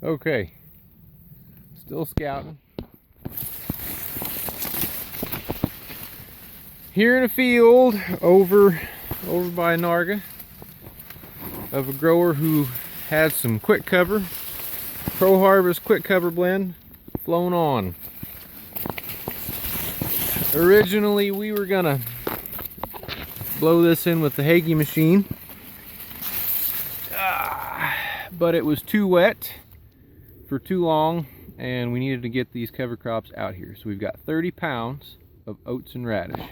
Okay, still scouting. Here in a field over by Narga of a grower who had some quick cover, Pro Harvest quick cover blend flown on. Originally we were gonna blow this in with the Hagee machine, but it was too wet for too long and we needed to get these cover crops out here. So we've got 30 pounds of oats and radish.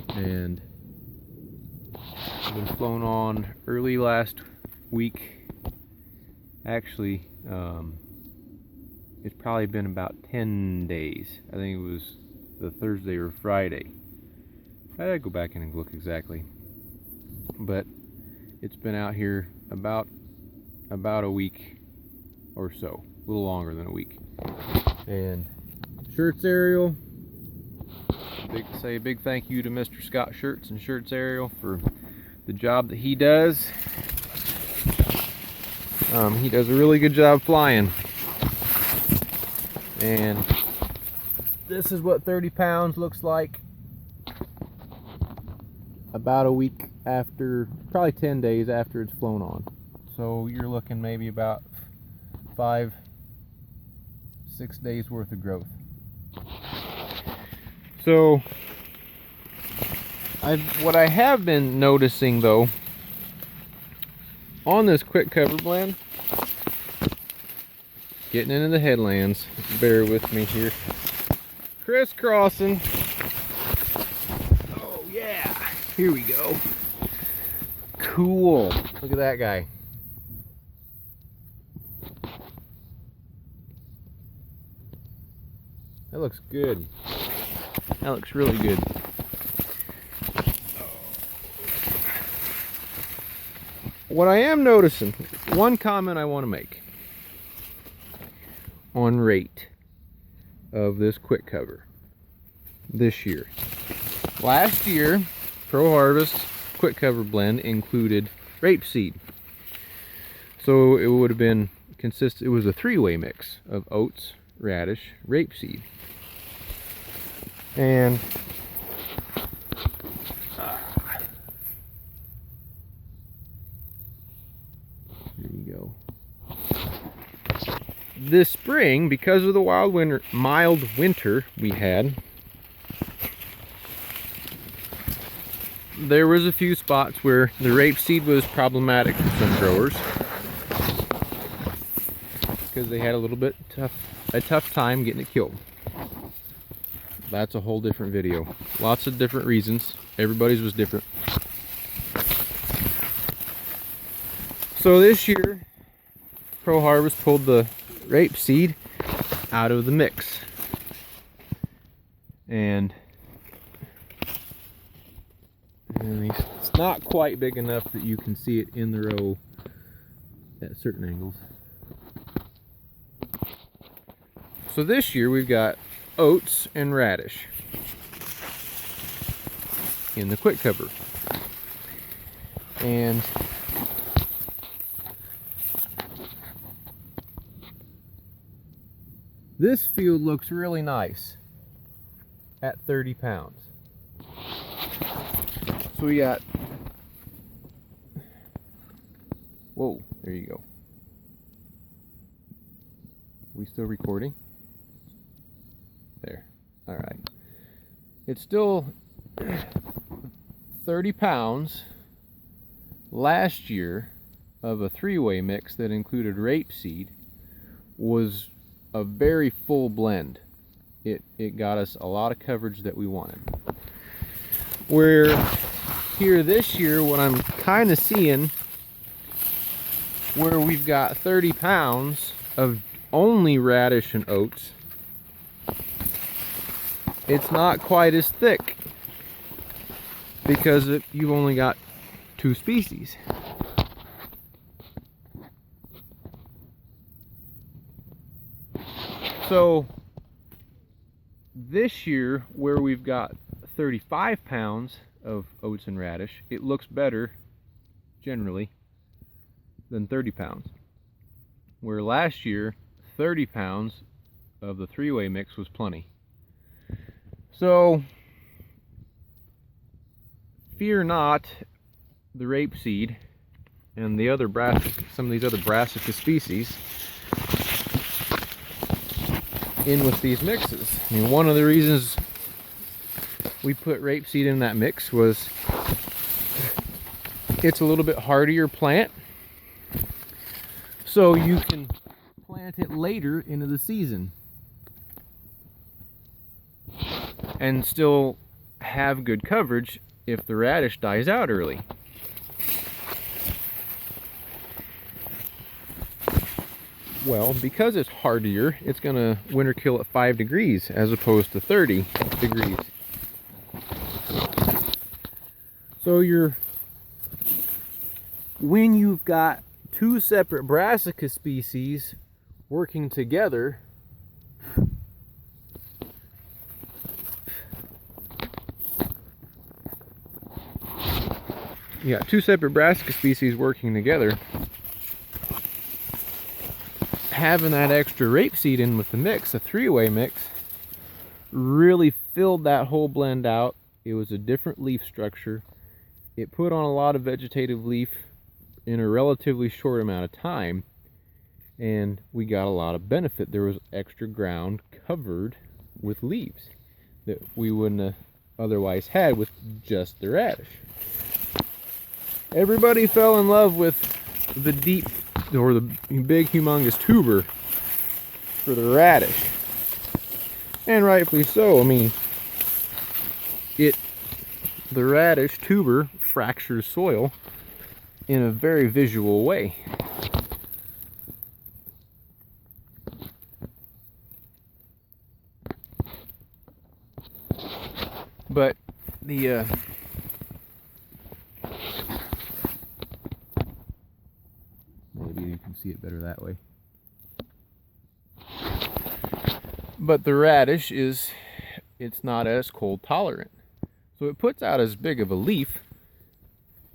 And been flown on early last week. Actually, it's probably been about 10 days. I think it was the Thursday or Friday. I gotta go back in and look exactly. But it's been out here about a week or so, a little longer than a week. And Shirts Ariel, say a big thank you to Mr. Scott Shirts and Shirts Ariel for the job that he does. He does a really good job flying. And this is what 30 pounds looks like about a week after, probably 10 days after it's flown on. So you're looking maybe about 5-6 days worth of growth. So what I have been noticing though on this quick cover blend, getting into the headlands, bear with me here, crisscrossing. Oh yeah, here we go. Cool, look at that guy. That looks good. That looks really good. What I am noticing, one comment I want to make on rate of this quick cover this year. Last year, Pro Harvest quick cover blend included rapeseed. So it would have been it was a three-way mix of oats, radish, rapeseed. And there you go. This spring, because of the mild winter we had, there was a few spots where the rapeseed was problematic for some growers because they had a little bit tough time getting it killed. That's a whole different video. Lots of different reasons. Everybody's was different. So this year, Pro Harvest pulled the rapeseed out of the mix. And it's not quite big enough that you can see it in the row at certain angles. So this year we've got oats and radish in the quick cover. And this field looks really nice at 30 pounds. So we got, whoa, there you go. We still recording? There. All right. It's still 30 pounds last year of a three-way mix that included rapeseed. Was a very full blend. It got us a lot of coverage that we wanted. Where here this year, what I'm kind of seeing, where we've got 30 pounds of only radish and oats, it's not quite as thick because you've only got 2 species. So this year, where we've got 35 pounds of oats and radish, it looks better generally than 30 pounds. Where last year, 30 pounds of the 3-way mix was plenty. So, fear not the rapeseed and the other some of these other brassica species in with these mixes. I mean, one of the reasons we put rapeseed in that mix was it's a little bit hardier plant, so you can plant it later into the season and still have good coverage if the radish dies out early. Well, because it's hardier, it's going to winter kill at 5 degrees as opposed to 30 degrees. So when you've got two separate brassica species working together, you got two separate brassica species working together, having that extra rapeseed in with the mix, a 3-way mix, really filled that whole blend out. It was a different leaf structure. It put on a lot of vegetative leaf in a relatively short amount of time, and we got a lot of benefit. There was extra ground covered with leaves that we wouldn't have otherwise had with just the radish. Everybody fell in love with the deep, or the big humongous tuber for the radish, and rightfully so. I mean, the radish tuber fractures soil in a very visual way. But the maybe you can see it better that way. But the radish it's not as cold tolerant. So it puts out as big of a leaf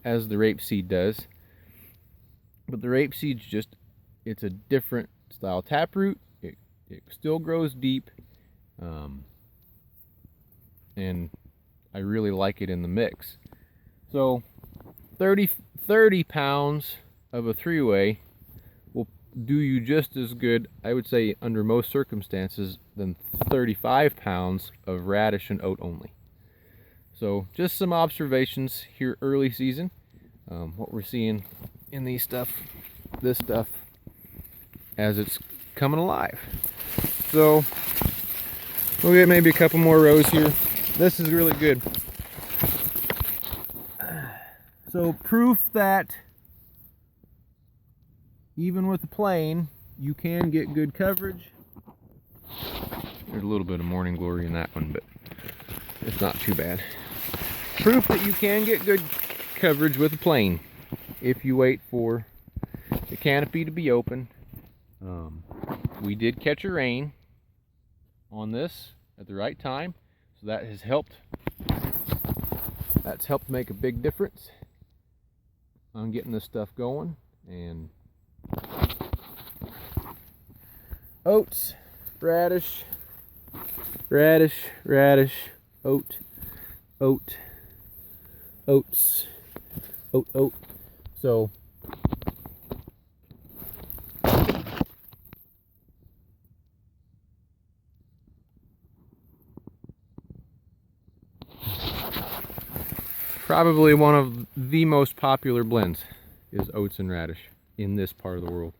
as the rapeseed does. But the rapeseed's it's a different style taproot. It still grows deep. And I really like it in the mix. So 30 pounds of a 3-way will do you just as good, I would say, under most circumstances, than 35 pounds of radish and oat only. So just some observations here early season, what we're seeing in this stuff as it's coming alive. So we'll get maybe a couple more rows here. This is really good. So proof that even with the plane, you can get good coverage. There's a little bit of morning glory in that one, but it's not too bad. Proof that you can get good coverage with a plane if you wait for the canopy to be open. We did catch a rain on this at the right time, so that has helped. That's helped make a big difference on getting this stuff going. And oats, radish, oat, oats, oat. So probably one of the most popular blends is oats and radish in this part of the world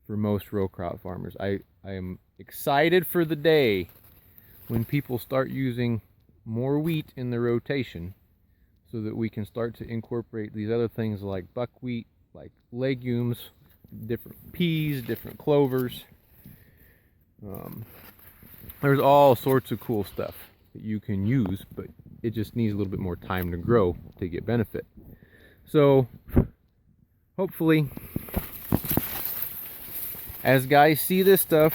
for most row crop farmers. I am excited for the day when people start using more wheat in the rotation, so that we can start to incorporate these other things like buckwheat, like legumes, different peas, different clovers. There's all sorts of cool stuff that you can use, but it just needs a little bit more time to grow to get benefit. So hopefully, as guys see this stuff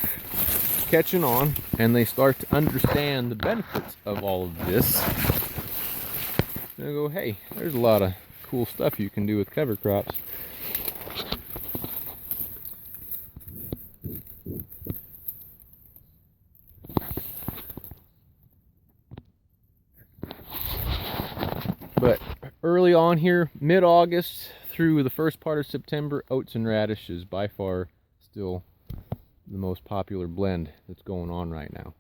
catching on and they start to understand the benefits of all of this, they'll go, hey, there's a lot of cool stuff you can do with cover crops. on here mid-August through the first part of September, oats and radish is by far still the most popular blend that's going on right now.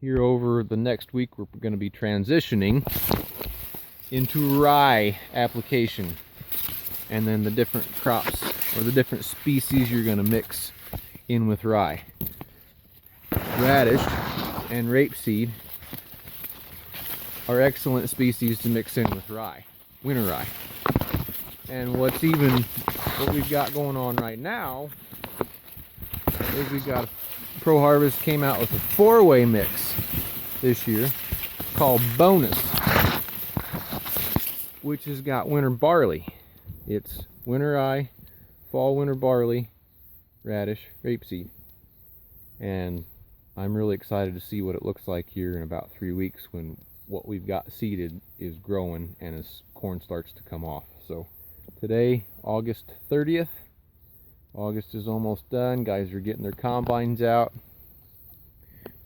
Here over the next week, we're going to be transitioning into rye application, and then the different crops or the different species you're going to mix in with rye. Radish and rapeseed are excellent species to mix in with rye, winter rye. And what we've got going on right now is we've got Pro Harvest came out with a 4-way mix this year called Bonus, which has got winter barley. It's winter rye, fall winter barley, radish, rapeseed. And I'm really excited to see what it looks like here in about 3 weeks when what we've got seeded is growing and as corn starts to come off. So today, August 30th. August is almost done. Guys are getting their combines out.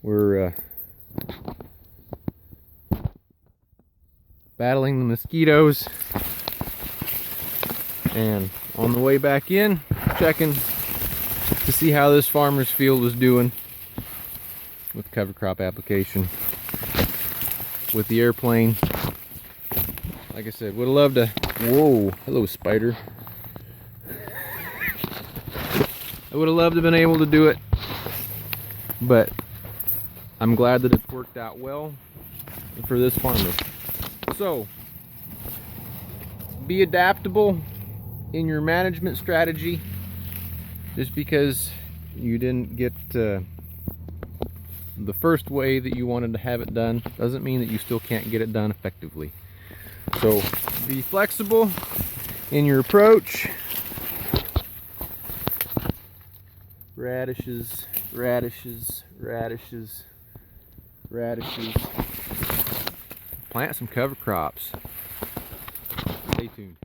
We're battling the mosquitoes. And on the way back in, checking to see how this farmer's field was doing with cover crop application. With the airplane. Like I said, would have loved to... Whoa, hello spider. I would have loved to have been able to do it, but I'm glad that it's worked out well for this farmer. So, be adaptable in your management strategy. Just because you didn't get the first way that you wanted to have it done doesn't mean that you still can't get it done effectively. So, be flexible in your approach. Radishes, radishes, radishes, radishes. Plant some cover crops. Stay tuned.